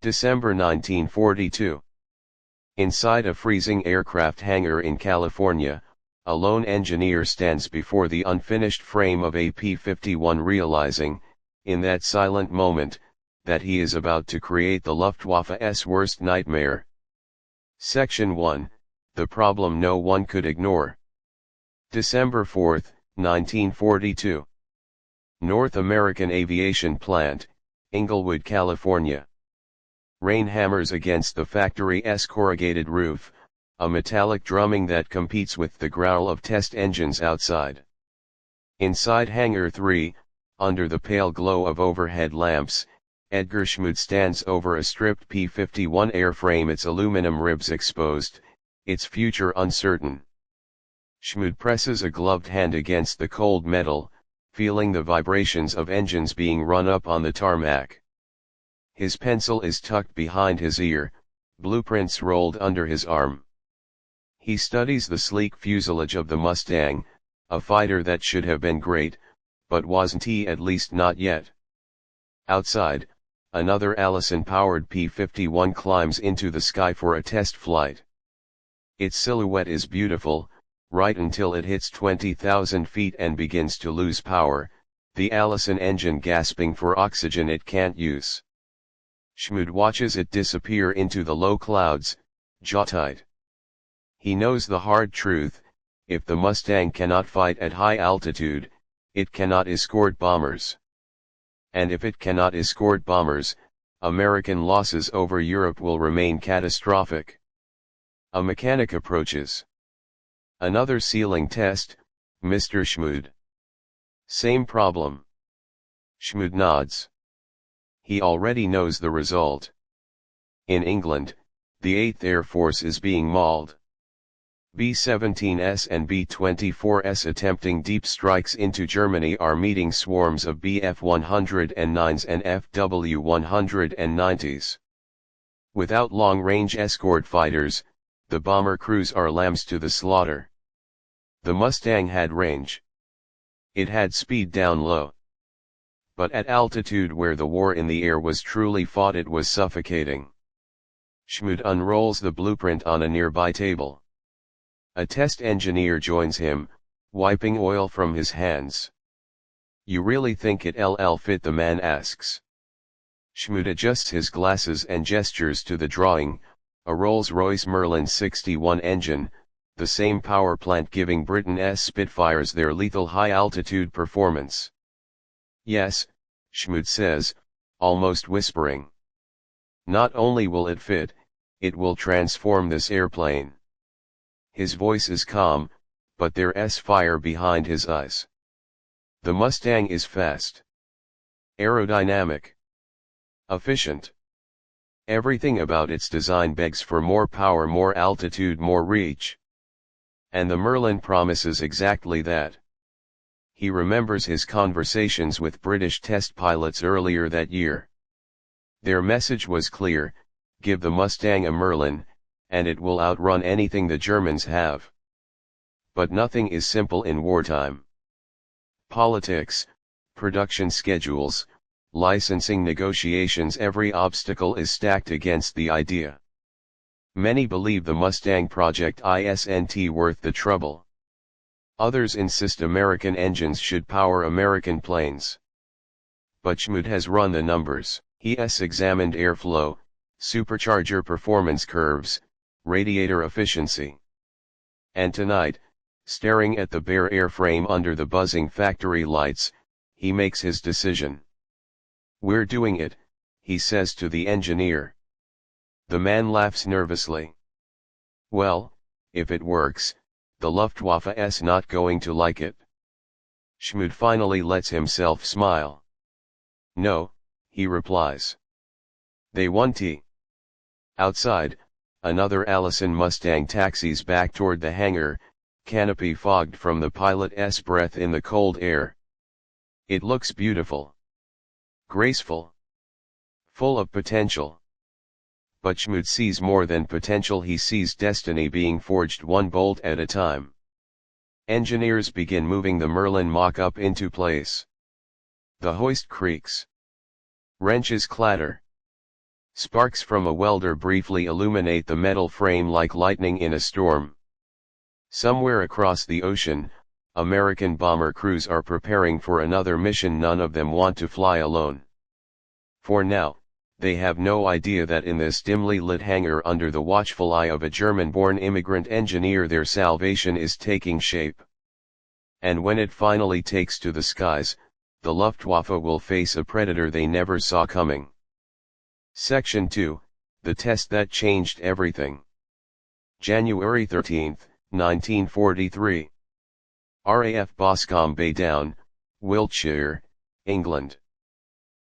December 1942. Inside a freezing aircraft hangar in California, a lone engineer stands before the unfinished frame of a P-51 realizing, in that silent moment, that he is about to create the Luftwaffe's worst nightmare. Section 1, The Problem No One Could Ignore. December 4, 1942. North American Aviation Plant, Inglewood, California. Rain hammers against the factory's corrugated roof, a metallic drumming that competes with the growl of test engines outside. Inside Hangar 3, under the pale glow of overhead lamps, Edgar Schmued stands over a stripped P-51 airframe, its aluminum ribs exposed, its future uncertain. Schmued presses a gloved hand against the cold metal, feeling the vibrations of engines being run up on the tarmac. His pencil is tucked behind his ear, blueprints rolled under his arm. He studies the sleek fuselage of the Mustang, a fighter that should have been great, but wasn't, at least not yet. Outside, another Allison-powered P-51 climbs into the sky for a test flight. Its silhouette is beautiful, right until it hits 20,000 feet and begins to lose power, the Allison engine gasping for oxygen it can't use. Schmued watches it disappear into the low clouds, jaw tight. He knows the hard truth: if the Mustang cannot fight at high altitude, it cannot escort bombers. And if it cannot escort bombers, American losses over Europe will remain catastrophic. A mechanic approaches. Another ceiling test, Mr. Schmued. Same problem. Schmued nods. He already knows the result. In England, the 8th Air Force is being mauled. B-17s and B-24s attempting deep strikes into Germany are meeting swarms of Bf-109s and FW-190s. Without long-range escort fighters, the bomber crews are lambs to the slaughter. The Mustang had range. It had speed down low. But at altitude where the war in the air was truly fought, it was suffocating. Schmued unrolls the blueprint on a nearby table. A test engineer joins him, wiping oil from his hands. "You really think it'll fit?" the man asks. Schmued adjusts his glasses and gestures to the drawing, a Rolls-Royce Merlin 61 engine, the same power plant giving Britain's Spitfires their lethal high-altitude performance. "Yes," Schmued says, almost whispering. "Not only will it fit, it will transform this airplane." His voice is calm, but there's fire behind his eyes. The Mustang is fast, aerodynamic, efficient. Everything about its design begs for more power, more altitude, more reach. And the Merlin promises exactly that. He remembers his conversations with British test pilots earlier that year. Their message was clear: give the Mustang a Merlin, and it will outrun anything the Germans have. But nothing is simple in wartime. Politics, production schedules, licensing negotiations, every obstacle is stacked against the idea. Many believe the Mustang project isn't worth the trouble. Others insist American engines should power American planes. But Schmued has run the numbers. He's examined airflow, supercharger performance curves, radiator efficiency. And tonight, staring at the bare airframe under the buzzing factory lights, he makes his decision. "We're doing it," he says to the engineer. The man laughs nervously. "Well, if it works, the Luftwaffe's not going to like it." Schmued finally lets himself smile. "No," he replies. "They won't." Outside, another Allison Mustang taxis back toward the hangar, canopy fogged from the pilot's breath in the cold air. It looks beautiful, graceful, full of potential. But Schmued sees more than potential, he sees destiny being forged one bolt at a time. Engineers begin moving the Merlin mock-up into place. The hoist creaks. Wrenches clatter. Sparks from a welder briefly illuminate the metal frame like lightning in a storm. Somewhere across the ocean, American bomber crews are preparing for another mission. None of them want to fly alone. For now, they have no idea that in this dimly lit hangar under the watchful eye of a German-born immigrant engineer their salvation is taking shape. And when it finally takes to the skies, the Luftwaffe will face a predator they never saw coming. Section 2, The Test That Changed Everything. January 13, 1943. RAF Boscombe Bay Down, Wiltshire, England.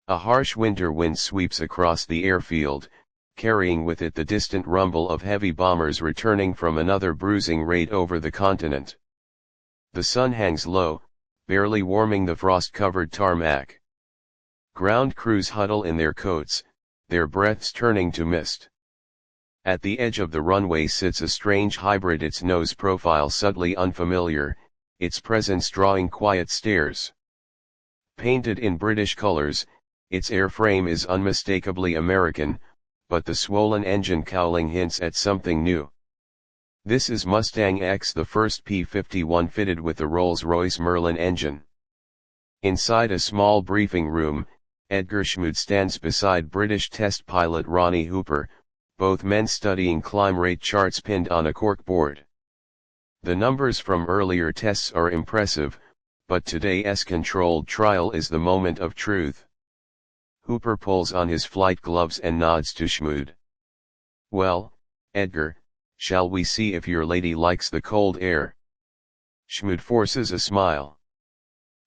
A harsh winter wind sweeps across the airfield, carrying with it the distant rumble of heavy bombers returning from another bruising raid over the continent. The sun hangs low, barely warming the frost-covered tarmac. Ground crews huddle in their coats, their breaths turning to mist. At the edge of the runway sits a strange hybrid, its nose profile subtly unfamiliar, its presence drawing quiet stares. Painted in British colors, its airframe is unmistakably American, but the swollen engine cowling hints at something new. This is Mustang X, the first P-51 fitted with the Rolls-Royce Merlin engine. Inside a small briefing room, Edgar Schmued stands beside British test pilot Ronnie Hooper, both men studying climb rate charts pinned on a corkboard. The numbers from earlier tests are impressive, but today's controlled trial is the moment of truth. Hooper pulls on his flight gloves and nods to Schmued. "Well, Edgar, shall we see if your lady likes the cold air?" Schmued forces a smile.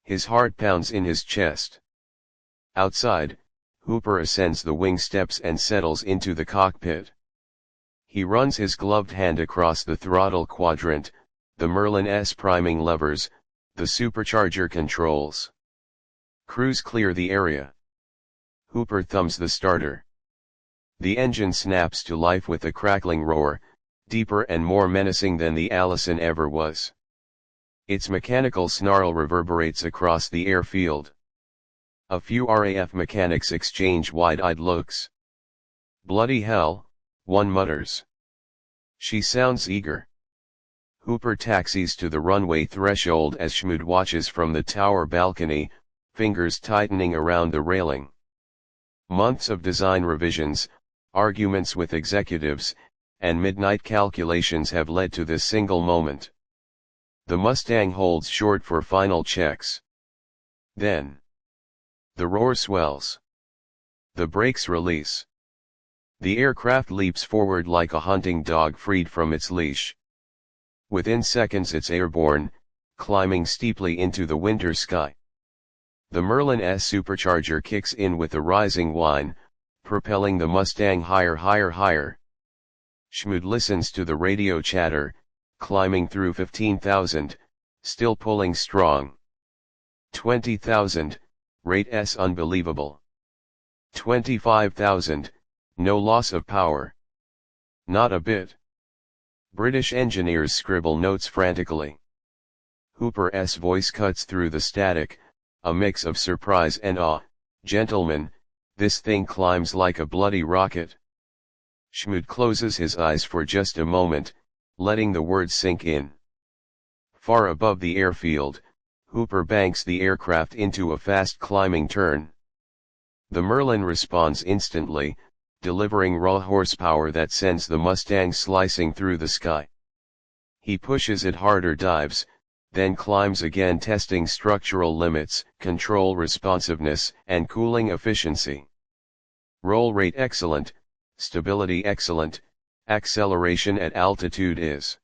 His heart pounds in his chest. Outside, Hooper ascends the wing steps and settles into the cockpit. He runs his gloved hand across the throttle quadrant, the Merlin's priming levers, the supercharger controls. Crews clear the area. Hooper thumbs the starter. The engine snaps to life with a crackling roar, deeper and more menacing than the Allison ever was. Its mechanical snarl reverberates across the airfield. A few RAF mechanics exchange wide-eyed looks. "Bloody hell," one mutters. "She sounds eager." Hooper taxis to the runway threshold as Schmued watches from the tower balcony, fingers tightening around the railing. Months of design revisions, arguments with executives, and midnight calculations have led to this single moment. The Mustang holds short for final checks. Then the roar swells. The brakes release. The aircraft leaps forward like a hunting dog freed from its leash. Within seconds it's airborne, climbing steeply into the winter sky. The Merlin's supercharger kicks in with a rising whine, propelling the Mustang higher, higher, higher. Schmued listens to the radio chatter, climbing through 15,000, still pulling strong. 20,000, rate's unbelievable. 25,000, no loss of power. Not a bit. British engineers scribble notes frantically. Hooper's voice cuts through the static, a mix of surprise and awe. "Gentlemen, this thing climbs like a bloody rocket." Schmued closes his eyes for just a moment, letting the words sink in. Far above the airfield, Hooper banks the aircraft into a fast climbing turn. The Merlin responds instantly, delivering raw horsepower that sends the Mustang slicing through the sky. He pushes it harder, dives, then climbs again, testing structural limits, control responsiveness, and cooling efficiency. Roll rate excellent, stability excellent, acceleration at altitude is.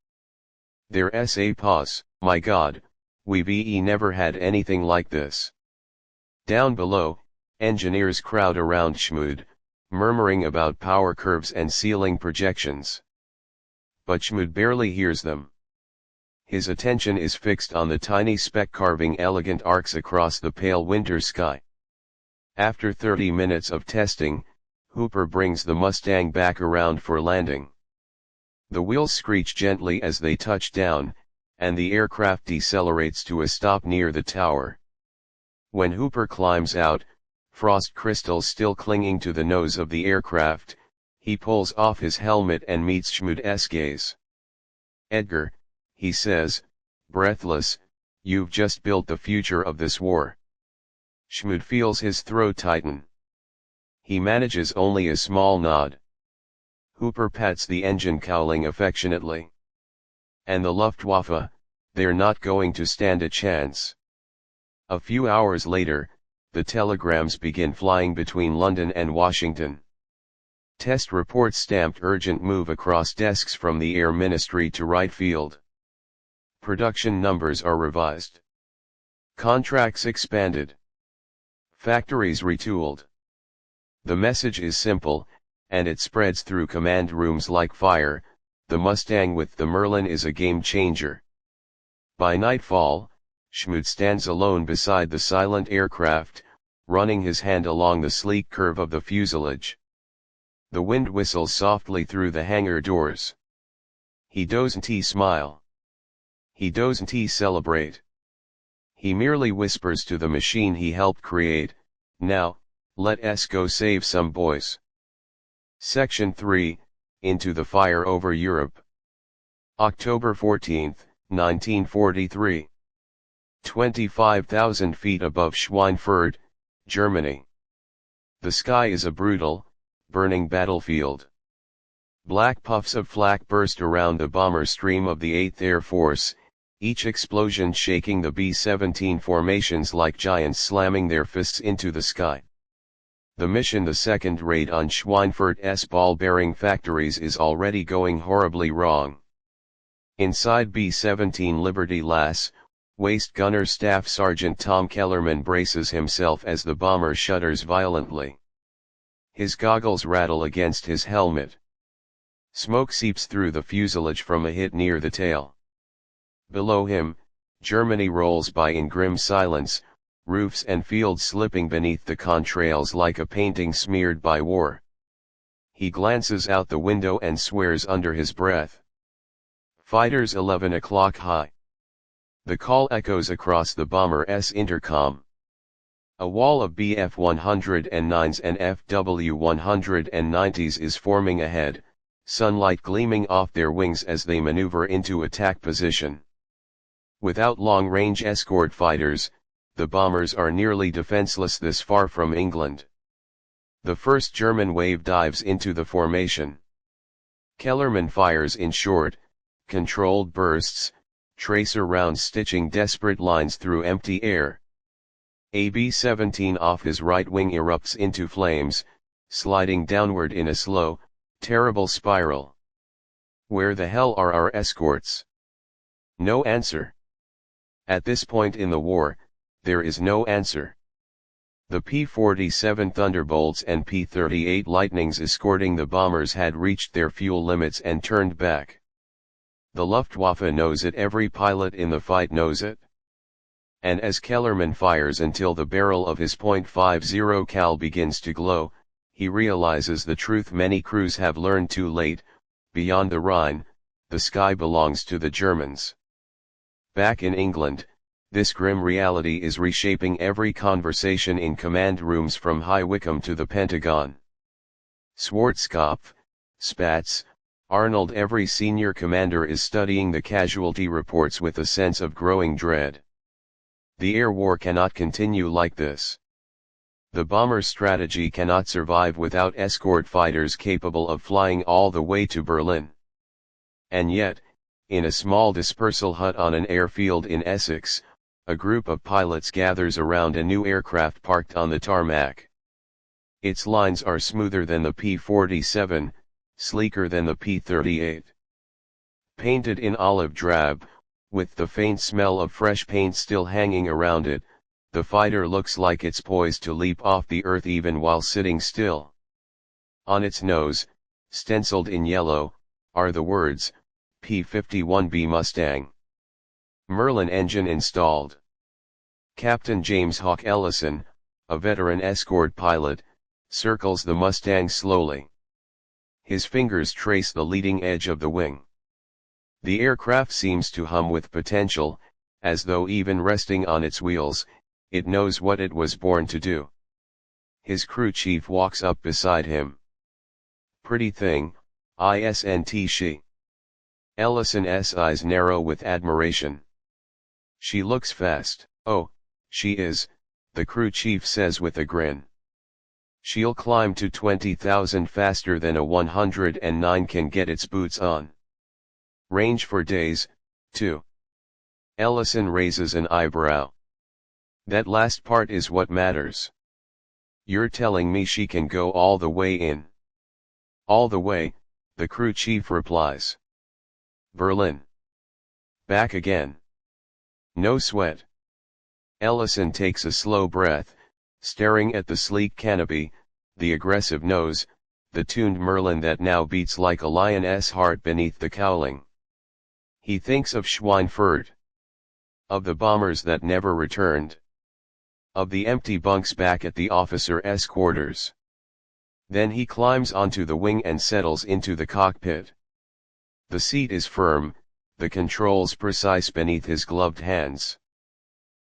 There's a pause. "My God, we've never had anything like this." Down below, engineers crowd around Schmued, murmuring about power curves and ceiling projections. But Schmued barely hears them. His attention is fixed on the tiny speck carving elegant arcs across the pale winter sky. After 30 minutes of testing, Hooper brings the Mustang back around for landing. The wheels screech gently as they touch down, and the aircraft decelerates to a stop near the tower. When Hooper climbs out, frost crystals still clinging to the nose of the aircraft, he pulls off his helmet and meets Schmued's gaze. "Edgar," he says, breathless, "you've just built the future of this war." Schmued feels his throat tighten. He manages only a small nod. Hooper pats the engine cowling affectionately. "And the Luftwaffe, they're not going to stand a chance." A few hours later, the telegrams begin flying between London and Washington. Test reports stamped urgent move across desks from the Air Ministry to Wright Field. Production numbers are revised. Contracts expanded. Factories retooled. The message is simple, and it spreads through command rooms like fire: the Mustang with the Merlin is a game changer. By nightfall, Schmued stands alone beside the silent aircraft, running his hand along the sleek curve of the fuselage. The wind whistles softly through the hangar doors. He doesn't smile. He doesn't celebrate. He merely whispers to the machine he helped create, "Now, let us go save some boys." Section 3, Into the Fire Over Europe. October 14, 1943. 25,000 feet above Schweinfurt, Germany. The sky is a brutal, burning battlefield. Black puffs of flak burst around the bomber stream of the 8th Air Force, each explosion shaking the B-17 formations like giants slamming their fists into the sky. The mission, the second raid on Schweinfurt's ball-bearing factories, is already going horribly wrong. Inside B-17 Liberty Lass, Waist Gunner Staff Sergeant Tom Kellerman braces himself as the bomber shudders violently. His goggles rattle against his helmet. Smoke seeps through the fuselage from a hit near the tail. Below him, Germany rolls by in grim silence, roofs and fields slipping beneath the contrails like a painting smeared by war. He glances out the window and swears under his breath. Fighters 11 o'clock high. The call echoes across the bomber's intercom. A wall of Bf-109s and FW-190s is forming ahead, sunlight gleaming off their wings as they maneuver into attack position. Without long-range escort fighters, the bombers are nearly defenseless this far from England. The first German wave dives into the formation. Kellerman fires in short, controlled bursts, tracer rounds stitching desperate lines through empty air. A B-17 off his right wing erupts into flames, sliding downward in a slow, terrible spiral. Where the hell are our escorts? No answer. At this point in the war, there is no answer. The P-47 Thunderbolts and P-38 Lightnings escorting the bombers had reached their fuel limits and turned back. The Luftwaffe knows it, every pilot in the fight knows it. And as Kellerman fires until the barrel of his .50 cal begins to glow, he realizes the truth many crews have learned too late: beyond the Rhine, the sky belongs to the Germans. Back in England, this grim reality is reshaping every conversation in command rooms from High Wycombe to the Pentagon. Schwarzkopf, Spatz, Arnold, every senior commander is studying the casualty reports with a sense of growing dread. The air war cannot continue like this. The bomber strategy cannot survive without escort fighters capable of flying all the way to Berlin. And yet, in a small dispersal hut on an airfield in Essex, a group of pilots gathers around a new aircraft parked on the tarmac. Its lines are smoother than the P-47, sleeker than the P-38. Painted in olive drab, with the faint smell of fresh paint still hanging around it, the fighter looks like it's poised to leap off the earth even while sitting still. On its nose, stenciled in yellow, are the words, P-51B Mustang. Merlin engine installed. Captain James Hawk Ellison, a veteran escort pilot, circles the Mustang slowly. His fingers trace the leading edge of the wing. The aircraft seems to hum with potential, as though even resting on its wheels, it knows what it was born to do. His crew chief walks up beside him. Pretty thing, isn't she? Ellison's eyes narrow with admiration. She looks fast. Oh, she is, the crew chief says with a grin. She'll climb to 20,000 faster than a 109 can get its boots on. Range for days, too. Ellison raises an eyebrow. That last part is what matters. You're telling me she can go all the way in? All the way, the crew chief replies. Berlin. Back again. No sweat. Ellison takes a slow breath, staring at the sleek canopy, the aggressive nose, the tuned Merlin that now beats like a lion's heart beneath the cowling. He thinks of Schweinfurt. Of the bombers that never returned. Of the empty bunks back at the officer's quarters. Then he climbs onto the wing and settles into the cockpit. The seat is firm, the controls precise beneath his gloved hands.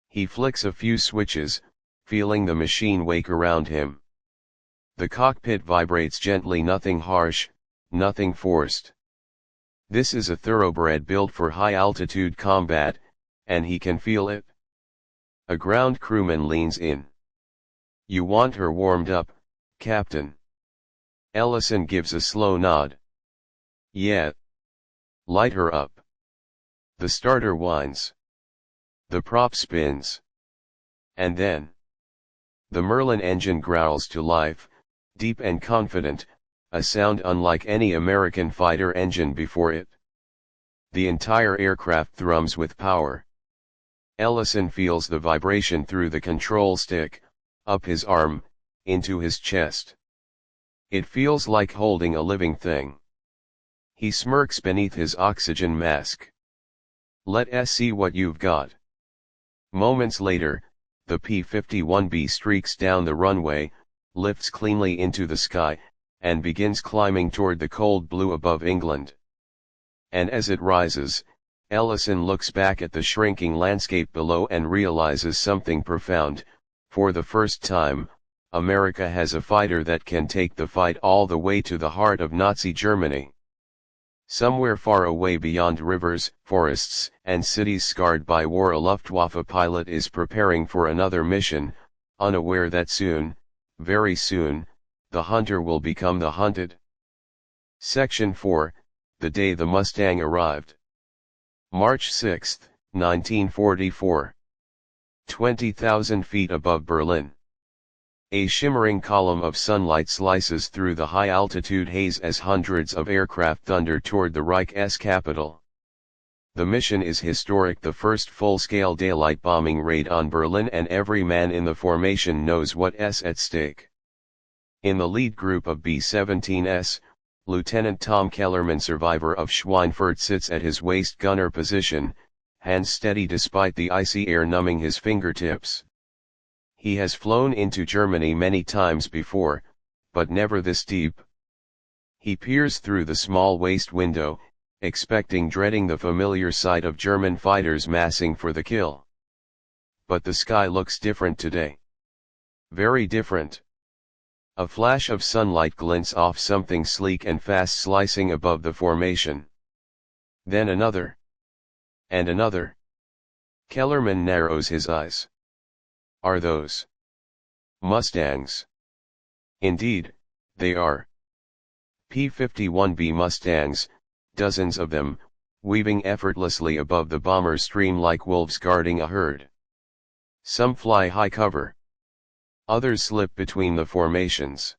He flicks a few switches, feeling the machine wake around him. The cockpit vibrates gently, nothing harsh, nothing forced. This is a thoroughbred built for high-altitude combat, and he can feel it. A ground crewman leans in. You want her warmed up, Captain? Ellison gives a slow nod. Yeah. Light her up. The starter whines. The prop spins. And then the Merlin engine growls to life, deep and confident, a sound unlike any American fighter engine before it. The entire aircraft thrums with power. Ellison feels the vibration through the control stick, up his arm, into his chest. It feels like holding a living thing. He smirks beneath his oxygen mask. Let's see what you've got. Moments later, the P-51B streaks down the runway, lifts cleanly into the sky, and begins climbing toward the cold blue above England. And as it rises, Ellison looks back at the shrinking landscape below and realizes something profound. For the first time, America has a fighter that can take the fight all the way to the heart of Nazi Germany. Somewhere far away beyond rivers, forests, and cities scarred by war, a Luftwaffe pilot is preparing for another mission, unaware that soon, very soon, the hunter will become the hunted. Section 4, The Day the Mustang Arrived. March 6, 1944. 20,000 feet above Berlin. A shimmering column of sunlight slices through the high-altitude haze as hundreds of aircraft thunder toward the Reich's capital. The mission is historic, the first full-scale daylight bombing raid on Berlin, and every man in the formation knows what's at stake. In the lead group of B-17s, Lieutenant Tom Kellerman, survivor of Schweinfurt, sits at his waist gunner position, hands steady despite the icy air numbing his fingertips. He has flown into Germany many times before, but never this deep. He peers through the small waist window, expecting, dreading the familiar sight of German fighters massing for the kill. But the sky looks different today. Very different. A flash of sunlight glints off something sleek and fast slicing above the formation. Then another. And another. Kellerman narrows his eyes. Are those Mustangs? Indeed, they are. P-51B Mustangs, dozens of them, weaving effortlessly above the bomber stream like wolves guarding a herd. Some fly high cover. Others slip between the formations.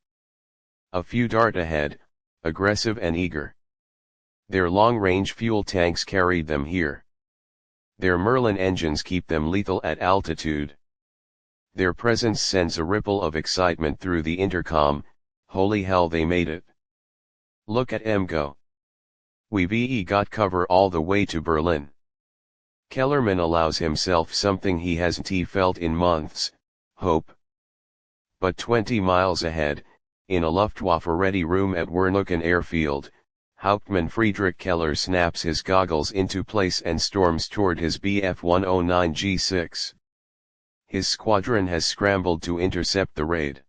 A few dart ahead, aggressive and eager. Their long-range fuel tanks carried them here. Their Merlin engines keep them lethal at altitude. Their presence sends a ripple of excitement through the intercom. Holy hell, they made it. Look at 'em go. We've got cover all the way to Berlin. Kellerman allows himself something he hasn't felt in months, hope. But 20 miles ahead, in a Luftwaffe ready room at Wernucken Airfield, Hauptmann Friedrich Keller snaps his goggles into place and storms toward his Bf 109 G6. His squadron has scrambled to intercept the raid.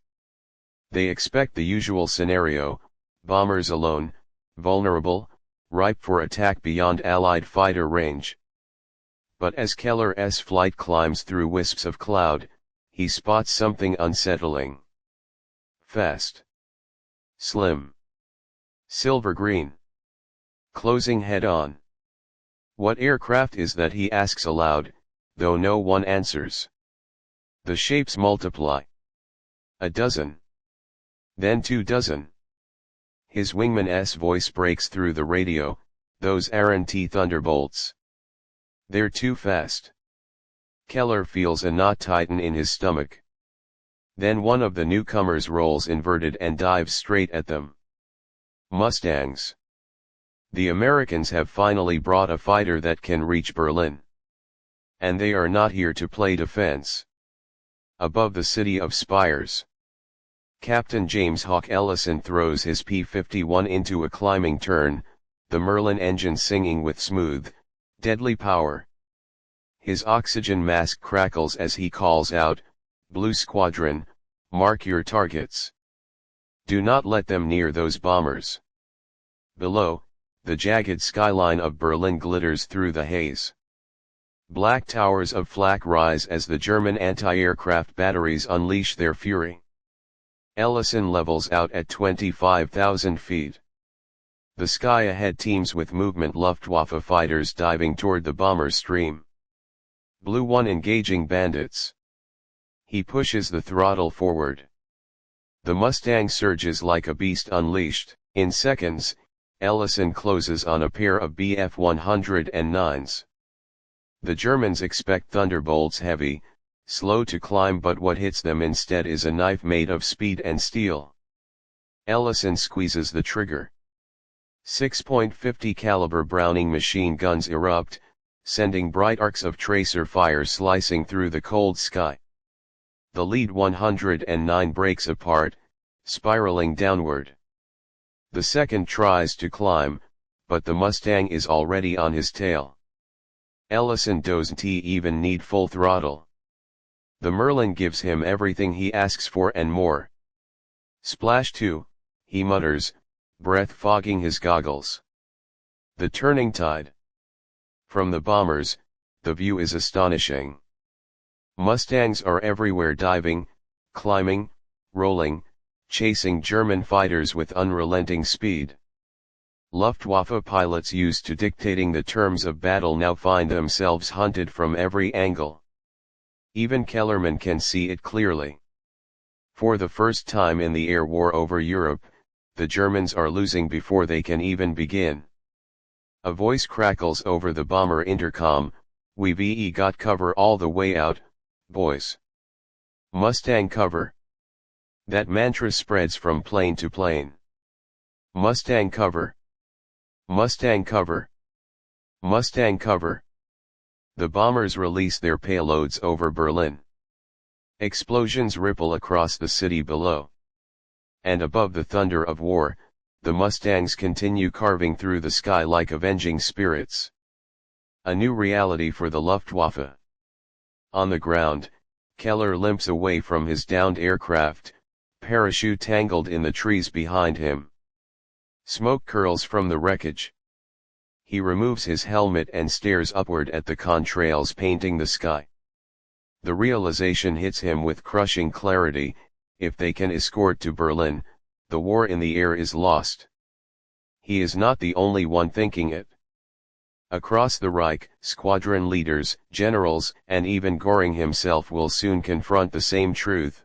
They expect the usual scenario: bombers alone, vulnerable, ripe for attack beyond Allied fighter range. But as Keller's flight climbs through wisps of cloud, he spots something unsettling. Fast. Slim. Silver green. Closing head-on. What aircraft is that, he asks aloud, though no one answers. The shapes multiply. A dozen. Then 2 dozen. His wingman's voice breaks through the radio: those aren't thunderbolts. They're too fast. Keller feels a knot tighten in his stomach. Then one of the newcomers rolls inverted and dives straight at them. Mustangs. The Americans have finally brought a fighter that can reach Berlin. And they are not here to play defense. Above the city of spires, Captain James Hawk Ellison throws his P-51 into a climbing turn, the Merlin engine singing with smooth, deadly power. His oxygen mask crackles as he calls out, "Blue Squadron, mark your targets. Do not let them near those bombers." Below, the jagged skyline of Berlin glitters through the haze. Black towers of flak rise as the German anti-aircraft batteries unleash their fury. Ellison levels out at 25,000 feet. The sky ahead teems with movement: Luftwaffe fighters diving toward the bomber stream. Blue One engaging bandits. He pushes the throttle forward. The Mustang surges like a beast unleashed. In seconds, Ellison closes on a pair of Bf 109s. The Germans expect thunderbolts, heavy, slow to climb, but what hits them instead is a knife made of speed and steel. Ellison squeezes the trigger. 6.50 caliber Browning machine guns erupt, sending bright arcs of tracer fire slicing through the cold sky. The lead 109 breaks apart, spiraling downward. The second tries to climb, but the Mustang is already on his tail. Ellison doesn't even need full throttle. The Merlin gives him everything he asks for and more. Splash 2, he mutters, breath fogging his goggles. The turning tide. From the bombers, the view is astonishing. Mustangs are everywhere, diving, climbing, rolling, chasing German fighters with unrelenting speed. Luftwaffe pilots used to dictating the terms of battle now find themselves hunted from every angle. Even Kellerman can see it clearly. For the first time in the air war over Europe, the Germans are losing before they can even begin. A voice crackles over the bomber intercom: "We've got cover all the way out, boys. Mustang cover." That mantra spreads from plane to plane. Mustang cover. Mustang cover. Mustang cover. The bombers release their payloads over Berlin. Explosions ripple across the city below. And above the thunder of war, the Mustangs continue carving through the sky like avenging spirits. A new reality for the Luftwaffe. On the ground, Keller limps away from his downed aircraft, parachute tangled in the trees behind him. Smoke curls from the wreckage. He removes his helmet and stares upward at the contrails painting the sky. The realization hits him with crushing clarity: if they can escort to Berlin, the war in the air is lost. He is not the only one thinking it. Across the Reich, squadron leaders, generals, and even Göring himself will soon confront the same truth.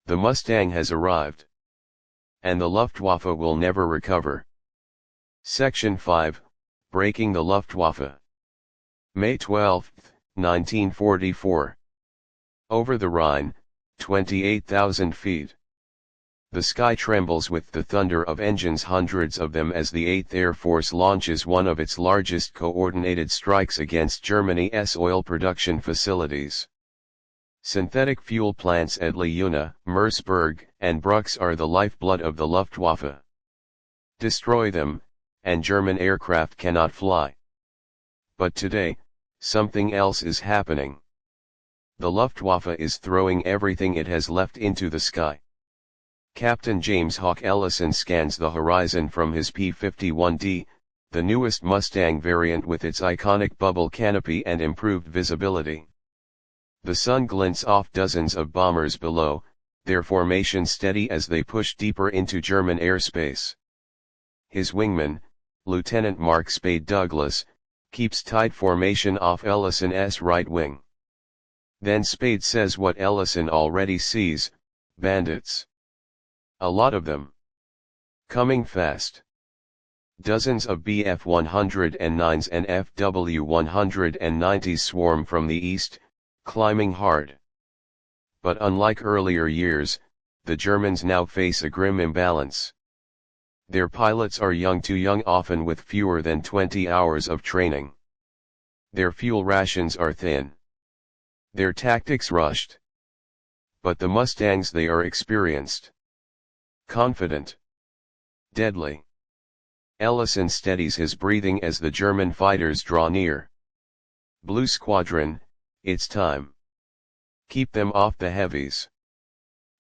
The Mustang has arrived. And the Luftwaffe will never recover. Section 5, Breaking the Luftwaffe. May 12, 1944. Over the Rhine, 28,000 feet. The sky trembles with the thunder of engines, hundreds of them, as the 8th Air Force launches one of its largest coordinated strikes against Germany's oil production facilities. Synthetic fuel plants at Leuna, Merseburg, and Brucks are the lifeblood of the Luftwaffe. Destroy them, and German aircraft cannot fly. But today, something else is happening. The Luftwaffe is throwing everything it has left into the sky. Captain James Hawk Ellison scans the horizon from his P-51D, the newest Mustang variant with its iconic bubble canopy and improved visibility. The sun glints off dozens of bombers below, their formation steady as they push deeper into German airspace. His wingman, Lieutenant Mark Spade Douglas, keeps tight formation off Ellison's right wing. Then Spade says what Ellison already sees: bandits. A lot of them. Coming fast. Dozens of Bf-109s and FW-190s swarm from the east, climbing hard. But unlike earlier years, the Germans now face a grim imbalance. Their pilots are too young, often with fewer than 20 hours of training. Their fuel rations are thin. Their tactics rushed. But the Mustangs, they are experienced. Confident. Deadly. Ellison steadies his breathing as the German fighters draw near. Blue Squadron, it's time. Keep them off the heavies.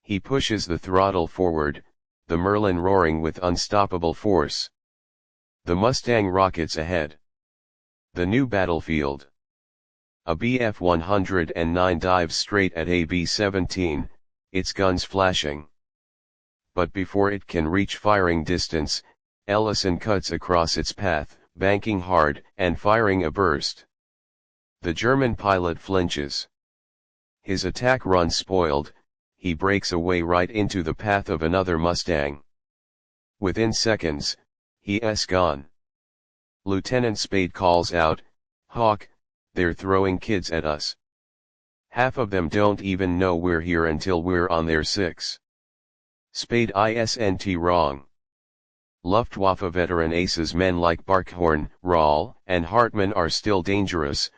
He pushes the throttle forward, the Merlin roaring with unstoppable force. The Mustang rockets ahead. The new battlefield. A Bf-109 dives straight at a B-17, its guns flashing. But before it can reach firing distance, Ellison cuts across its path, banking hard and firing a burst. The German pilot flinches. His attack run spoiled, he breaks away right into the path of another Mustang. Within seconds, he's gone. Lieutenant Spade calls out, "Hawk, they're throwing kids at us. Half of them don't even know we're here until we're on their six." Spade isn't wrong. Luftwaffe veteran aces men like Barkhorn, Rahl, and Hartmann are still dangerous,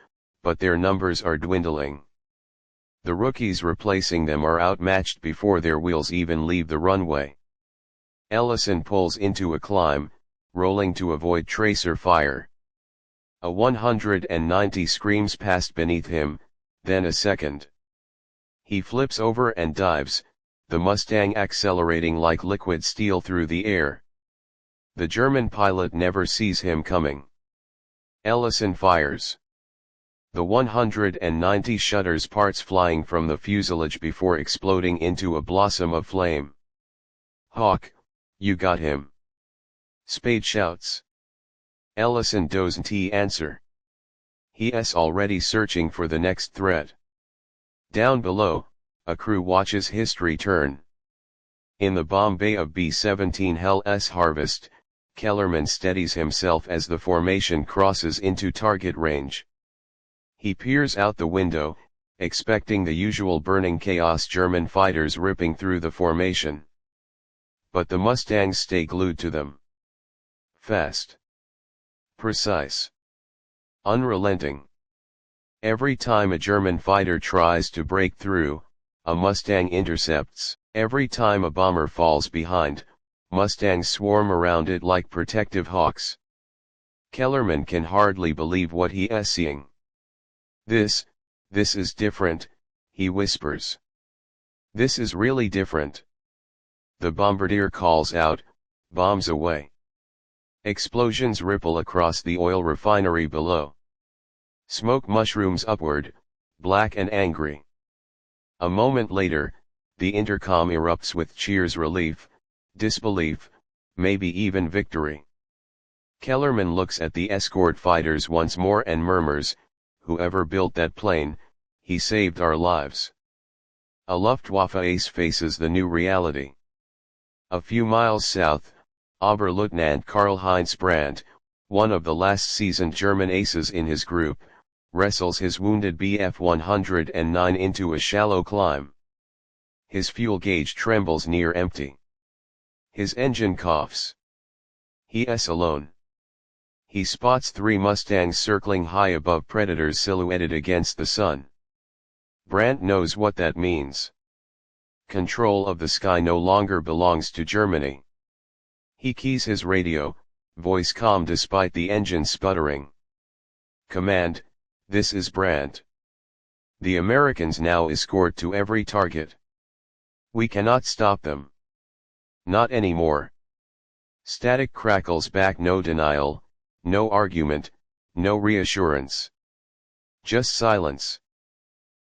but their numbers are dwindling. The rookies replacing them are outmatched before their wheels even leave the runway. Ellison pulls into a climb, rolling to avoid tracer fire. A 190 screams past beneath him, then a second. He flips over and dives, the Mustang accelerating like liquid steel through the air. The German pilot never sees him coming. Ellison fires. The 190 shutters parts, flying from the fuselage before exploding into a blossom of flame. "Hawk, you got him!" Spade shouts. Ellison doesn't answer. He's already searching for the next threat. Down below, a crew watches history turn. In the bomb bay of B-17 Hell's Harvest, Kellerman steadies himself as the formation crosses into target range. He peers out the window, expecting the usual burning chaos, German fighters ripping through the formation. But the Mustangs stay glued to them. Fast. Precise. Unrelenting. Every time a German fighter tries to break through, a Mustang intercepts. Every time a bomber falls behind, Mustangs swarm around it like protective hawks. Kellerman can hardly believe what he is seeing. This is different," he whispers. "This is really different." The bombardier calls out, "Bombs away." Explosions ripple across the oil refinery below. Smoke mushrooms upward, black and angry. A moment later, the intercom erupts with cheers, relief, disbelief, maybe even victory. Kellerman looks at the Escort fighters once more and murmurs, "Whoever built that plane, he saved our lives." A Luftwaffe ace faces the new reality. A few miles south, Oberleutnant Karl-Heinz Brandt, one of the last seasoned German aces in his group, wrestles his wounded Bf-109 into a shallow climb. His fuel gauge trembles near empty. His engine coughs. He's alone. He spots 3 Mustangs circling high above predators silhouetted against the sun. Brandt knows what that means. Control of the sky no longer belongs to Germany. He keys his radio, voice calm despite the engine sputtering. "Command, this is Brandt. The Americans now escort to every target. We cannot stop them. Not anymore. Static crackles back, no denial, no argument, no reassurance. Just silence.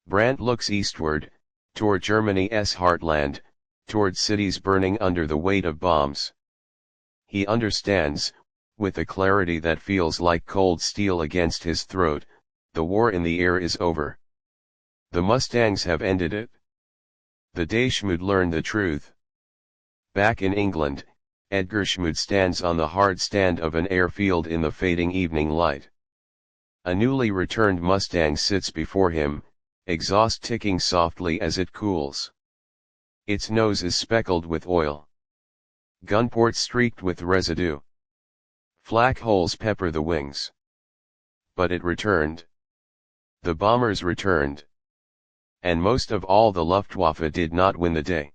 Brandt looks eastward, toward Germany's heartland, toward cities burning under the weight of bombs. He understands, with a clarity that feels like cold steel against his throat, the war in the air is over. The Mustangs have ended it. The day Schmued learned the truth. Back in England, Edgar Schmued stands on the hard stand of an airfield in the fading evening light. A newly returned Mustang sits before him, exhaust ticking softly as it cools. Its nose is speckled with oil. Gunports streaked with residue. Flak holes pepper the wings. But it returned. The bombers returned. And most of all, the Luftwaffe did not win the day.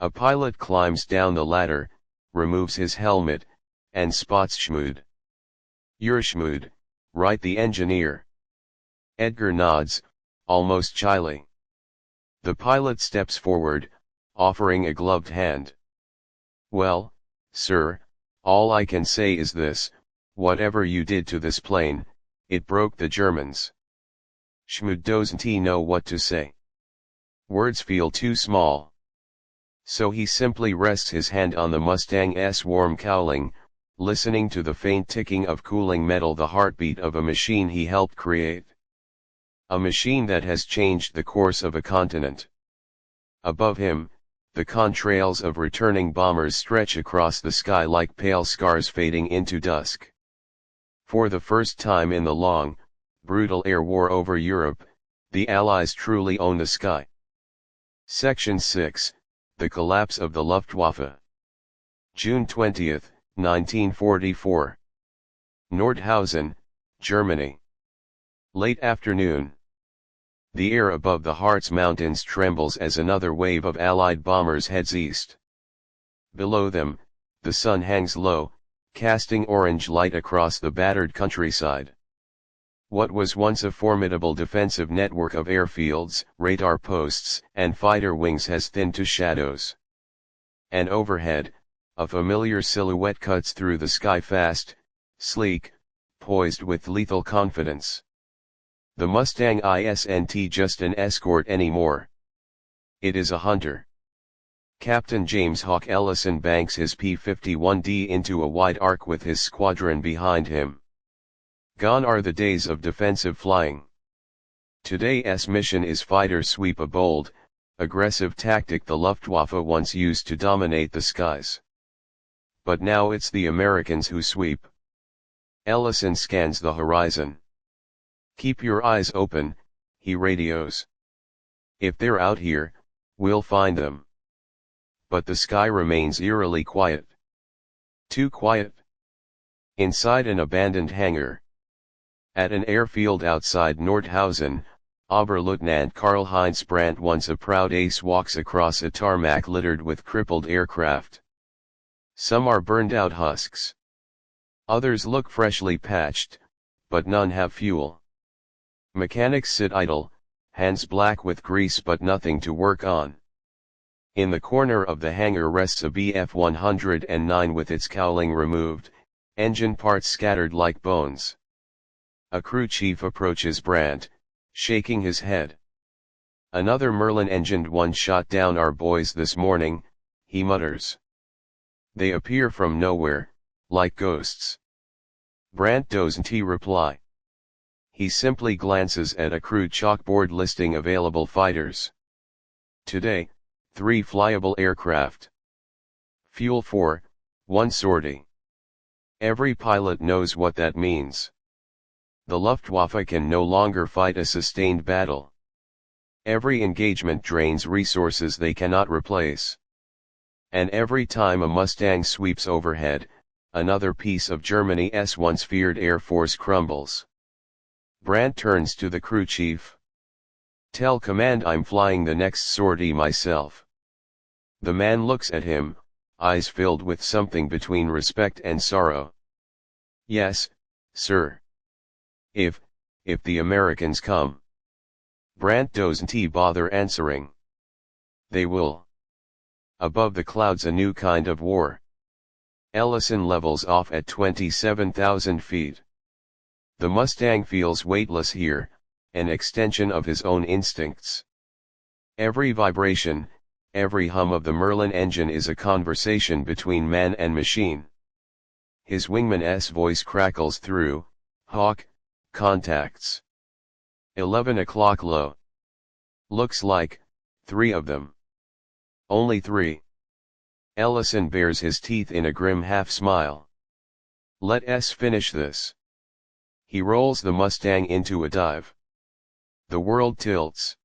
A pilot climbs down the ladder, removes his helmet, and spots Schmued. "You're Schmued, right?" the engineer. Edgar nods, almost shyly. The pilot steps forward, offering a gloved hand. "Well, sir, all I can say is this: whatever you did to this plane, it broke the Germans." Schmued doesn't know what to say. Words feel too small. So he simply rests his hand on the Mustang's warm cowling, listening to the faint ticking of cooling metal, the heartbeat of a machine he helped create. A machine that has changed the course of a continent. Above him, the contrails of returning bombers stretch across the sky like pale scars fading into dusk. For the first time in the long, brutal air war over Europe, the Allies truly own the sky. Section 6, The Collapse of the Luftwaffe. June 20, 1944. Nordhausen, Germany. Late afternoon. The air above the Harz Mountains trembles as another wave of Allied bombers heads east. Below them, the sun hangs low, casting orange light across the battered countryside. What was once a formidable defensive network of airfields, radar posts, and fighter wings has thinned to shadows. And overhead, a familiar silhouette cuts through the sky, fast, sleek, poised with lethal confidence. The Mustang isn't just an Escort anymore. It is a hunter. Captain James Hawk Ellison banks his P-51D into a wide arc with his squadron behind him. Gone are the days of defensive flying. Today's mission is fighter sweep, a bold, aggressive tactic the Luftwaffe once used to dominate the skies. But now it's the Americans who sweep. Ellison scans the horizon. "Keep your eyes open," he radios. "If they're out here, we'll find them." But the sky remains eerily quiet. Too quiet. Inside an abandoned hangar. At an airfield outside Nordhausen, Oberleutnant Karl-Heinz Brandt, once a proud ace, walks across a tarmac littered with crippled aircraft. Some are burned out husks. Others look freshly patched, but none have fuel. Mechanics sit idle, hands black with grease but nothing to work on. In the corner of the hangar rests a Bf-109 with its cowling removed, engine parts scattered like bones. A crew chief approaches Brandt, shaking his head. "Another Merlin-engined one shot down our boys this morning," he mutters. "They appear from nowhere, like ghosts." Brandt doesn't reply. He simply glances at a crew chalkboard listing available fighters. Today, 3 flyable aircraft. Fuel for 1 sortie. Every pilot knows what that means. The Luftwaffe can no longer fight a sustained battle. Every engagement drains resources they cannot replace. And every time a Mustang sweeps overhead, another piece of Germany's once feared air force crumbles. Brandt turns to the crew chief. "Tell command I'm flying the next sortie myself." The man looks at him, eyes filled with something between respect and sorrow. "Yes, sir. If the Americans come." Brandt doesn't bother answering. "They will." Above the clouds a new kind of war. Ellison levels off at 27,000 feet. The Mustang feels weightless here, an extension of his own instincts. Every vibration, every hum of the Merlin engine is a conversation between man and machine. His wingman's voice crackles through, "Hawk, contacts. 11 o'clock low. Looks like, 3 of them. Only 3. Ellison bares his teeth in a grim half-smile. Let us finish this. He rolls the Mustang into a dive. The world tilts.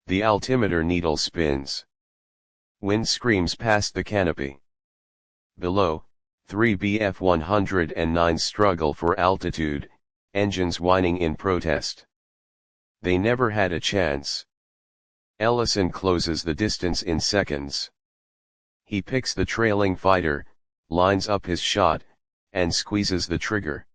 The altimeter needle spins. Wind screams past the canopy. Below, 3 Bf-109 struggle for altitude, engines whining in protest. They never had a chance. Ellison closes the distance in seconds. He picks the trailing fighter, lines up his shot, and squeezes the trigger.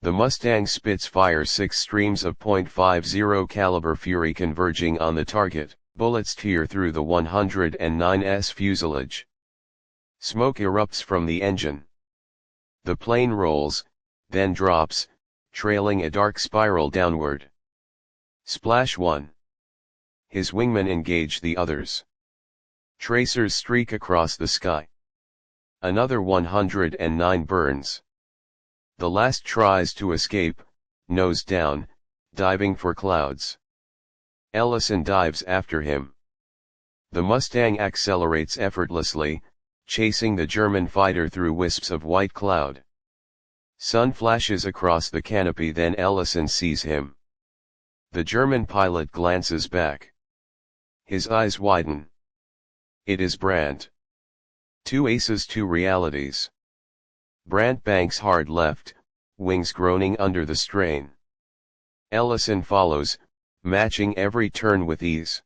The Mustang spits fire 6 streams of .50 caliber fury converging on the target. Bullets tear through the 109's fuselage. Smoke erupts from the engine. The plane rolls, then drops, trailing a dark spiral downward. Splash 1. His wingmen engage the others. Tracers streak across the sky. Another 109 burns. The last tries to escape, nose down, diving for clouds. Ellison dives after him. The Mustang accelerates effortlessly, chasing the German fighter through wisps of white cloud. Sun flashes across the canopy, then Ellison sees him. The German pilot glances back. His eyes widen. It is Brandt. 2 aces, 2 realities. Brandt banks hard left, wings groaning under the strain. Ellison follows, matching every turn with ease.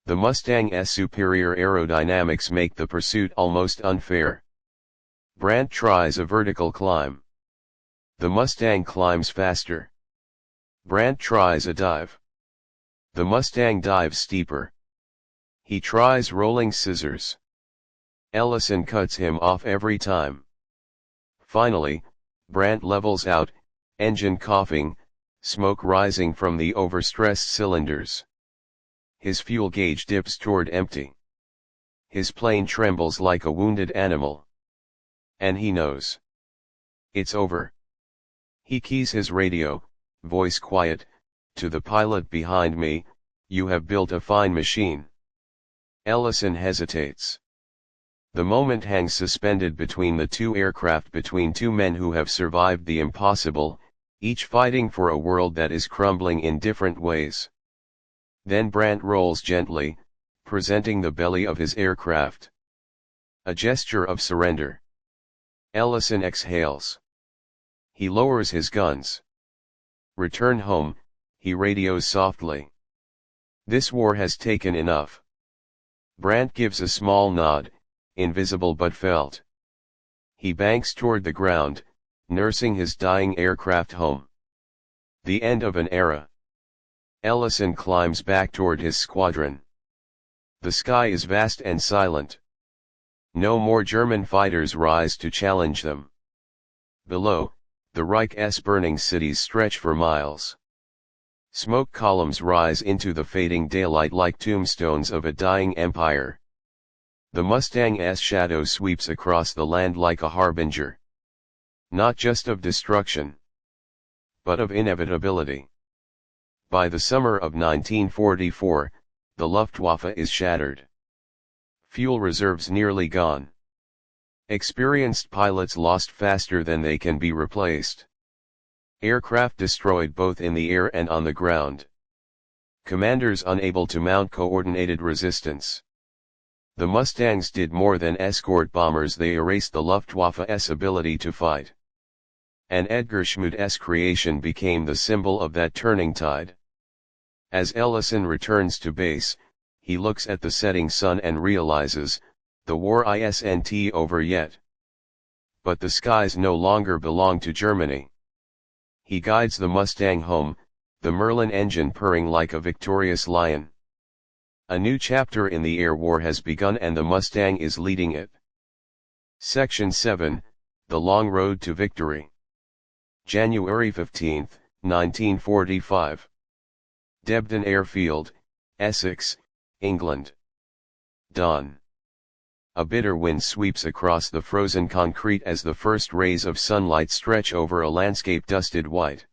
The Mustang's superior aerodynamics make the pursuit almost unfair. Brandt tries a vertical climb. The Mustang climbs faster. Brandt tries a dive. The Mustang dives steeper. He tries rolling scissors. Ellison cuts him off every time. Finally, Brandt levels out, engine coughing, smoke rising from the overstressed cylinders. His fuel gauge dips toward empty. His plane trembles like a wounded animal. And he knows. It's over. He keys his radio, voice quiet, to the pilot behind me, "You have built a fine machine." Ellison hesitates. The moment hangs suspended between the 2 aircraft, between 2 men who have survived the impossible, each fighting for a world that is crumbling in different ways. Then Brandt rolls gently, presenting the belly of his aircraft. A gesture of surrender. Ellison exhales. He lowers his guns. "Return home," he radios softly. "This war has taken enough." Brandt gives a small nod, invisible but felt. He banks toward the ground, nursing his dying aircraft home. The end of an era. Ellison climbs back toward his squadron. The sky is vast and silent. No more German fighters rise to challenge them. Below, the Reich's burning cities stretch for miles. Smoke columns rise into the fading daylight like tombstones of a dying empire. The Mustang's shadow sweeps across the land like a harbinger. Not just of destruction, but of inevitability. By the summer of 1944, the Luftwaffe is shattered. Fuel reserves nearly gone. Experienced pilots lost faster than they can be replaced. Aircraft destroyed both in the air and on the ground. Commanders unable to mount coordinated resistance. The Mustangs did more than escort bombers, they erased the Luftwaffe's ability to fight. And Edgar Schmued's creation became the symbol of that turning tide. As Ellison returns to base, he looks at the setting sun and realizes, the war isn't over yet. But the skies no longer belong to Germany. He guides the Mustang home, the Merlin engine purring like a victorious lion. A new chapter in the air war has begun and the Mustang is leading it. Section 7, The Long Road to Victory. January 15, 1945. Debden Airfield, Essex, England. Dawn. A bitter wind sweeps across the frozen concrete as the first rays of sunlight stretch over a landscape dusted white.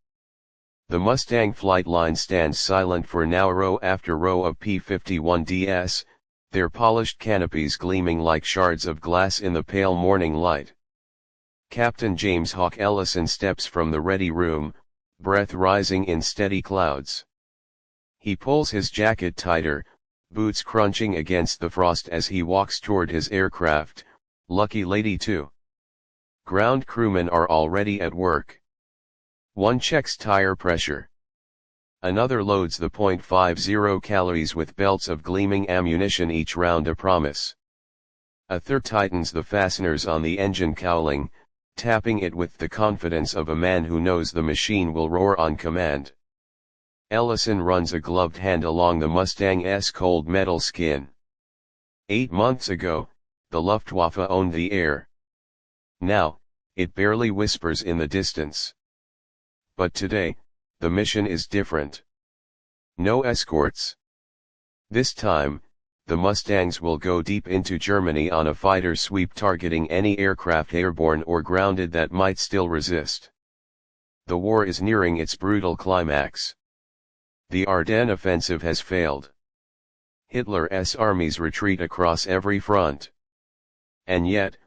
The Mustang flight line stands silent for now, row after row of P-51Ds, their polished canopies gleaming like shards of glass in the pale morning light. Captain James Hawk Ellison steps from the ready room, breath rising in steady clouds. He pulls his jacket tighter, boots crunching against the frost as he walks toward his aircraft, Lucky Lady 2. Ground crewmen are already at work. One checks tire pressure. Another loads the .50 calories with belts of gleaming ammunition, each round a promise. A third tightens the fasteners on the engine cowling, tapping it with the confidence of a man who knows the machine will roar on command. Ellison runs a gloved hand along the Mustang's cold metal skin. 8 months ago, the Luftwaffe owned the air. Now, it barely whispers in the distance. But today, the mission is different. No escorts. This time, the Mustangs will go deep into Germany on a fighter sweep, targeting any aircraft airborne or grounded that might still resist. The war is nearing its brutal climax. The Ardennes offensive has failed. Hitler's armies retreat across every front. And yet,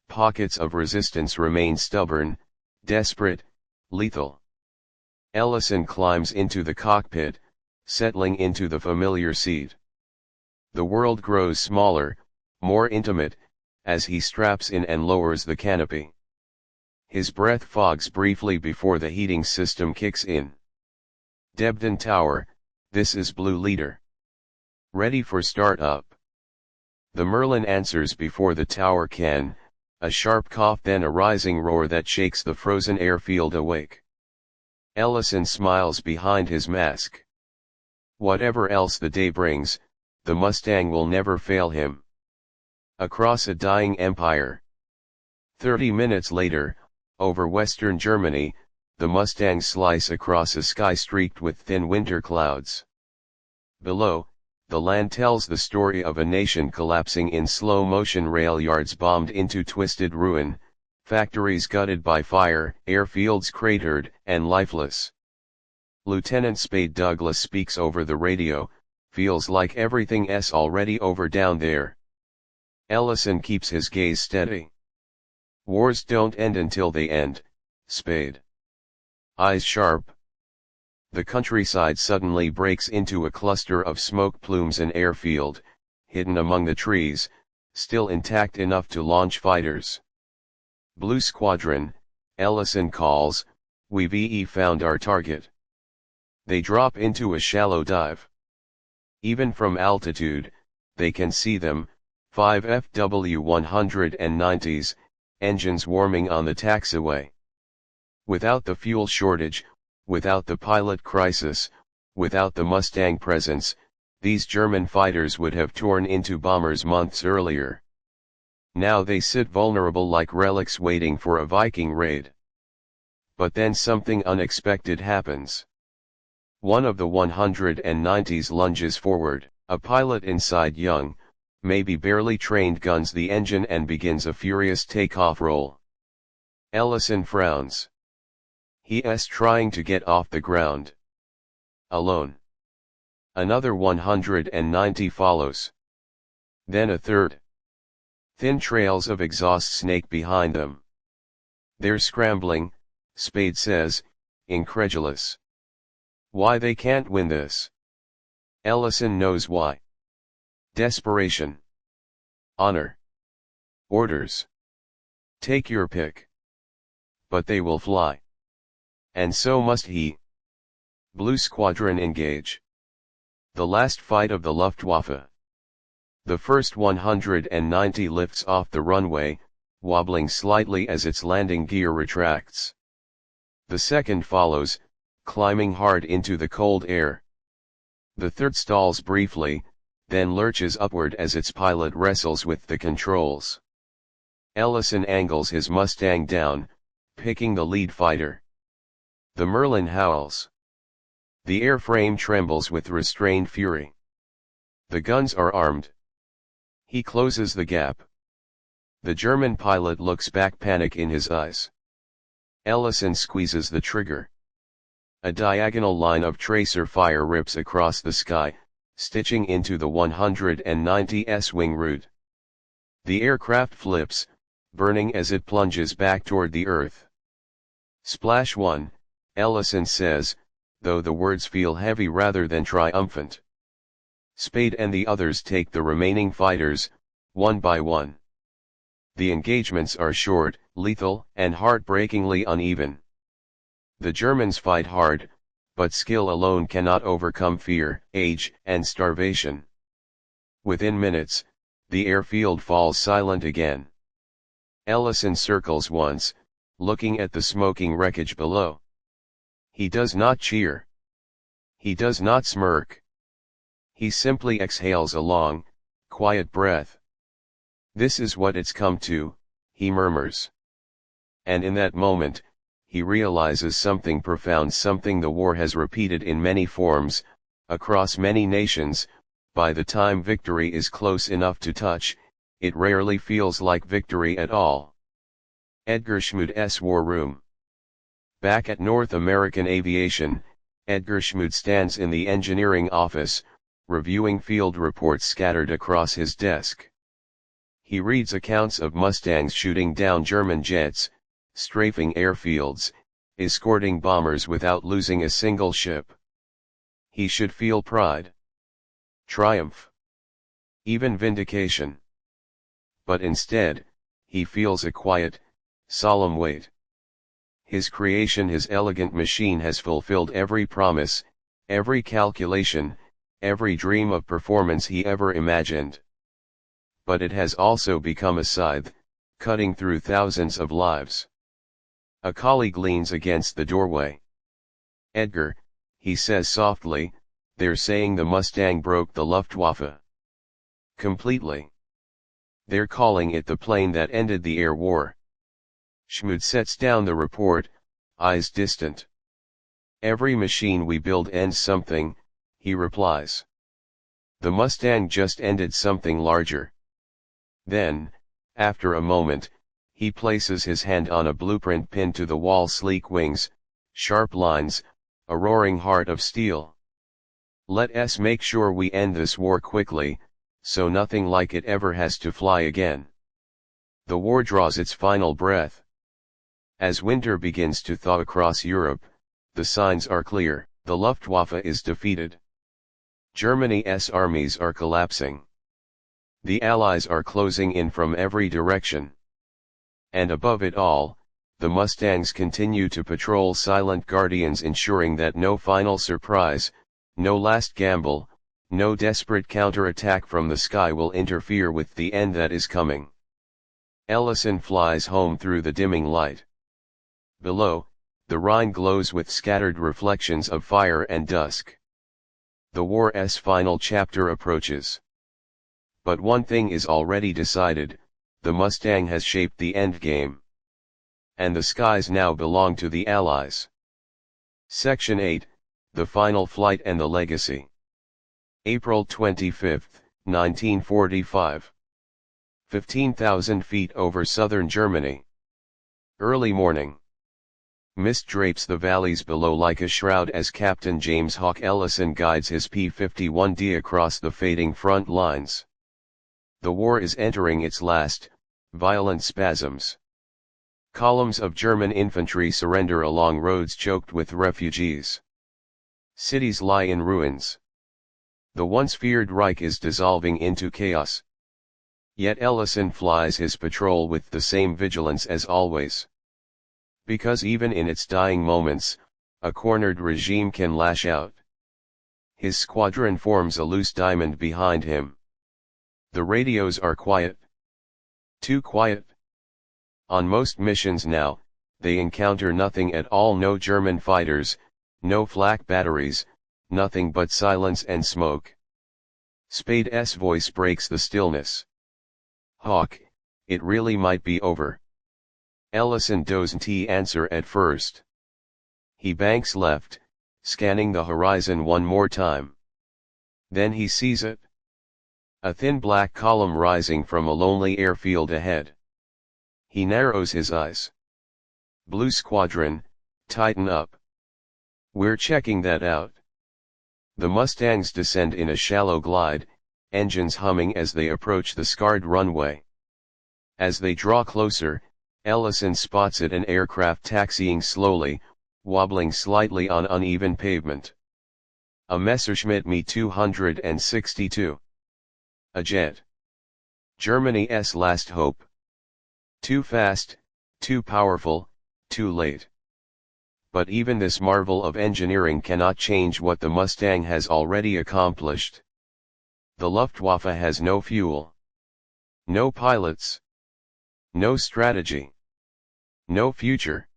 pockets of resistance remain stubborn, desperate, lethal. Ellison climbs into the cockpit, settling into the familiar seat. The world grows smaller, more intimate, as he straps in and lowers the canopy. His breath fogs briefly before the heating system kicks in. Debden Tower, this is Blue Leader. Ready for start-up. The Merlin answers before the tower can, a sharp cough, then a rising roar that shakes the frozen airfield awake. Ellison smiles behind his mask. Whatever else the day brings, the Mustang will never fail him. Across a dying empire. 30 minutes later, over western Germany, the Mustangs slice across a sky streaked with thin winter clouds. Below, the land tells the story of a nation collapsing in slow motion, rail yards bombed into twisted ruin, factories gutted by fire, airfields cratered and lifeless. Lieutenant Spade Douglas speaks over the radio, feels like everything's already over down there. Ellison keeps his gaze steady. Wars don't end until they end, Spade. Eyes sharp. The countryside suddenly breaks into a cluster of smoke plumes. An airfield, hidden among the trees, still intact enough to launch fighters. Blue Squadron, Ellison calls, we've found our target. They drop into a shallow dive. Even from altitude, they can see them, 5 FW-190s, engines warming on the taxiway. Without the fuel shortage, without the pilot crisis, without the Mustang presence, these German fighters would have torn into bombers months earlier. Now they sit vulnerable like relics waiting for a Viking raid. But then something unexpected happens. One of the 190s lunges forward, a pilot inside young, maybe barely trained, guns the engine and begins a furious takeoff roll. Ellison frowns. He's trying to get off the ground. Alone. Another 190 follows. Then a third. Thin trails of exhaust snake behind them. They're scrambling, Spade says, incredulous. Why they can't win this? Ellison knows why. Desperation. Honor. Orders. Take your pick. But they will fly. And so must he. Blue Squadron engage. The last fight of the Luftwaffe. The first 190 lifts off the runway, wobbling slightly as its landing gear retracts. The second follows, climbing hard into the cold air. The third stalls briefly, then lurches upward as its pilot wrestles with the controls. Ellison angles his Mustang down, picking the lead fighter. The Merlin howls. The airframe trembles with restrained fury. The guns are armed. He closes the gap. The German pilot looks back, panic in his eyes. Ellison squeezes the trigger. A diagonal line of tracer fire rips across the sky, stitching into the 190's wing root. The aircraft flips, burning as it plunges back toward the earth. Splash 1, Ellison says, though the words feel heavy rather than triumphant. Spade and the others take the remaining fighters, one by one. The engagements are short, lethal, and heartbreakingly uneven. The Germans fight hard, but skill alone cannot overcome fear, age, and starvation. Within minutes, the airfield falls silent again. Ellison circles once, looking at the smoking wreckage below. He does not cheer. He does not smirk. He simply exhales a long, quiet breath. "This is what it's come to," he murmurs. And in that moment, he realizes something profound, something the war has repeated in many forms, across many nations. By the time victory is close enough to touch, it rarely feels like victory at all. Edgar Schmued's War Room. Back at North American Aviation, Edgar Schmued stands in the engineering office, reviewing field reports scattered across his desk. He reads accounts of Mustangs shooting down German jets, strafing airfields, escorting bombers without losing a single ship. He should feel pride, triumph, even vindication. But instead, he feels a quiet, solemn weight. His creation, his elegant machine, has fulfilled every promise, every calculation, every dream of performance he ever imagined. But it has also become a scythe, cutting through thousands of lives. A colleague leans against the doorway. "Edgar," he says softly, "they're saying the Mustang broke the Luftwaffe. Completely. They're calling it the plane that ended the air war." Schmued sets down the report, eyes distant. "Every machine we build ends something," he replies. "The Mustang just ended something larger." Then, after a moment, he places his hand on a blueprint pinned to the wall. Sleek wings, sharp lines, a roaring heart of steel. "Let us make sure we end this war quickly, so nothing like it ever has to fly again." The war draws its final breath. As winter begins to thaw across Europe, the signs are clear: the Luftwaffe is defeated. Germany's armies are collapsing. The Allies are closing in from every direction. And above it all, the Mustangs continue to patrol, silent guardians, ensuring that no final surprise, no last gamble, no desperate counterattack from the sky will interfere with the end that is coming. Ellison flies home through the dimming light. Below, the Rhine glows with scattered reflections of fire and dusk. The war's final chapter approaches. But one thing is already decided: the Mustang has shaped the endgame. And the skies now belong to the Allies. Section 8, The Final Flight and the Legacy. April 25, 1945. 15,000 feet over southern Germany. Early morning. Mist drapes the valleys below like a shroud as Captain James Hawk Ellison guides his P-51D across the fading front lines. The war is entering its last, violent spasms. Columns of German infantry surrender along roads choked with refugees. Cities lie in ruins. The once feared Reich is dissolving into chaos. Yet Ellison flies his patrol with the same vigilance as always. Because even in its dying moments, a cornered regime can lash out. His squadron forms a loose diamond behind him. The radios are quiet. Too quiet. On most missions now, they encounter nothing at all: no German fighters, no flak batteries, nothing but silence and smoke. Spade's voice breaks the stillness. Hawk, it really might be over. Ellison doesn't answer at first. He banks left, scanning the horizon one more time. Then he sees it. A thin black column rising from a lonely airfield ahead. He narrows his eyes. Blue Squadron, tighten up. We're checking that out. The Mustangs descend in a shallow glide, engines humming as they approach the scarred runway. As they draw closer, Ellison spots an aircraft taxiing slowly, wobbling slightly on uneven pavement. A Messerschmitt Me 262. A jet. Germany's last hope. Too fast, too powerful, too late. But even this marvel of engineering cannot change what the Mustang has already accomplished. The Luftwaffe has no fuel. No pilots. No strategy. No future.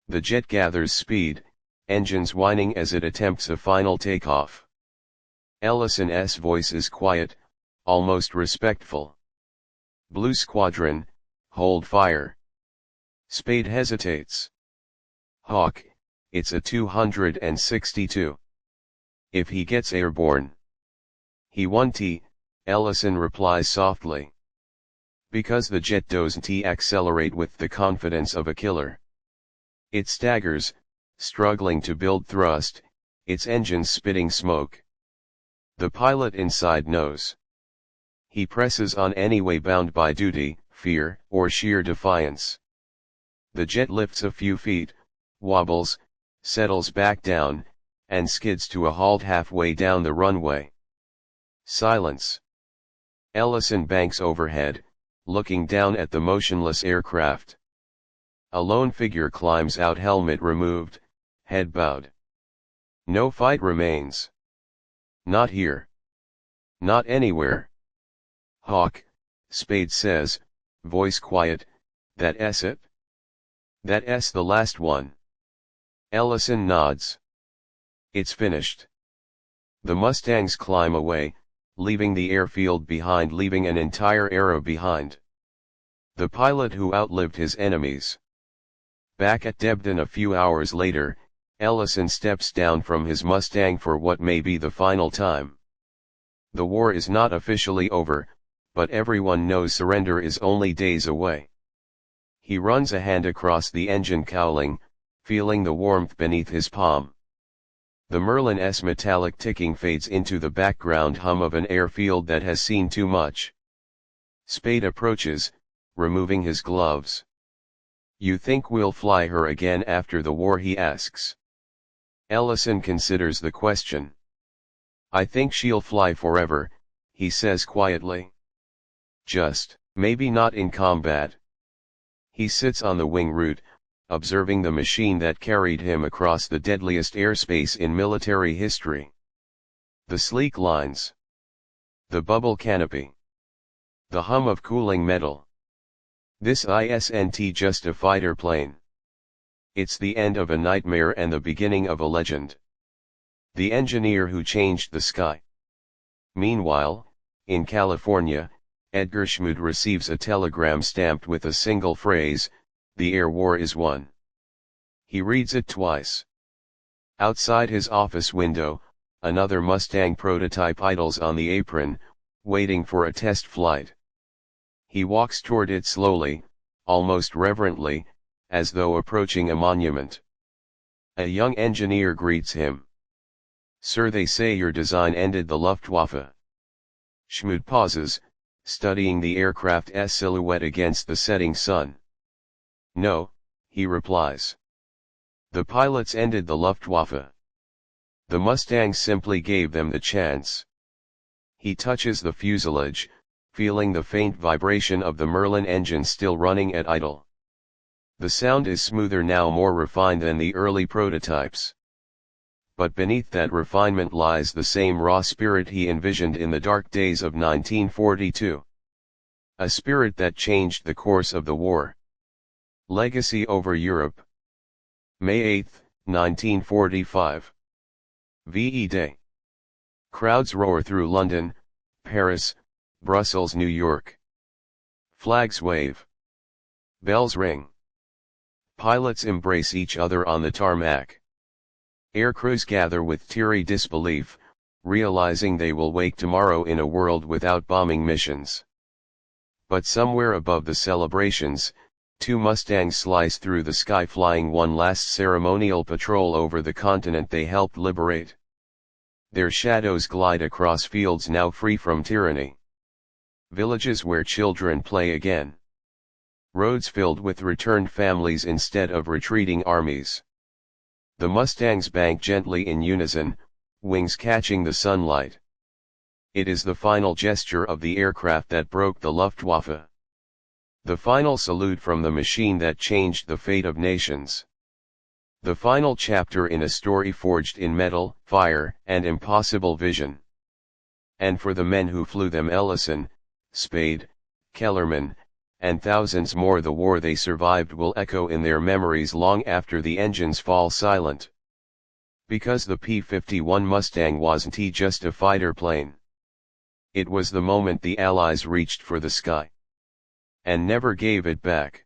The jet gathers speed, engines whining as it attempts a final takeoff. Ellison's voice is quiet, almost respectful. Blue Squadron, hold fire. Spade hesitates. Hawk, it's a 262. If he gets airborne. He won't, Ellison replies softly. Because the jet doesn't accelerate with the confidence of a killer. It staggers, struggling to build thrust, its engines spitting smoke. The pilot inside knows. He presses on anyway, bound by duty, fear, or sheer defiance. The jet lifts a few feet, wobbles, settles back down, and skids to a halt halfway down the runway. Silence. Ellison banks overhead, looking down at the motionless aircraft. A lone figure climbs out, helmet removed, head bowed. No fight remains. Not here. Not anywhere. Hawk, Spade says, voice quiet, that's it? That's the last one. Ellison nods. It's finished. The Mustangs climb away, leaving the airfield behind, leaving an entire era behind. The pilot who outlived his enemies. Back at Debden a few hours later, Ellison steps down from his Mustang for what may be the final time. The war is not officially over, but everyone knows surrender is only days away. He runs a hand across the engine cowling, feeling the warmth beneath his palm. The Merlin's metallic ticking fades into the background hum of an airfield that has seen too much. Spade approaches, removing his gloves. You think we'll fly her again after the war, he asks. Ellison considers the question. I think she'll fly forever, he says quietly. Just, maybe not in combat. He sits on the wing root, observing the machine that carried him across the deadliest airspace in military history. The sleek lines. The bubble canopy. The hum of cooling metal. This isn't just a fighter plane. It's the end of a nightmare and the beginning of a legend. The engineer who changed the sky. Meanwhile, in California, Edgar Schmued receives a telegram stamped with a single phrase, "The air war is won." He reads it twice. Outside his office window, another Mustang prototype idles on the apron, waiting for a test flight. He walks toward it slowly, almost reverently, as though approaching a monument. A young engineer greets him. Sir, they say your design ended the Luftwaffe. Schmued pauses, studying the aircraft's silhouette against the setting sun. No, he replies. The pilots ended the Luftwaffe. The Mustangs simply gave them the chance. He touches the fuselage, feeling the faint vibration of the Merlin engine still running at idle. The sound is smoother now, more refined than the early prototypes. But beneath that refinement lies the same raw spirit he envisioned in the dark days of 1942. A spirit that changed the course of the war. Legacy over Europe. May 8, 1945. VE Day. Crowds roar through London, Paris, Brussels, New York. Flags wave. Bells ring. Pilots embrace each other on the tarmac. Aircrews gather with teary disbelief, realizing they will wake tomorrow in a world without bombing missions. But somewhere above the celebrations, two Mustangs slice through the sky, flying one last ceremonial patrol over the continent they helped liberate. Their shadows glide across fields now free from tyranny. Villages where children play again. Roads filled with returned families instead of retreating armies. The Mustangs bank gently in unison, wings catching the sunlight. It is the final gesture of the aircraft that broke the Luftwaffe. The final salute from the machine that changed the fate of nations. The final chapter in a story forged in metal, fire, and impossible vision. And for the men who flew them, Ellison, Spade, Kellerman, and thousands more, the war they survived will echo in their memories long after the engines fall silent. Because the P-51 Mustang wasn't just a fighter plane. It was the moment the Allies reached for the sky and never gave it back.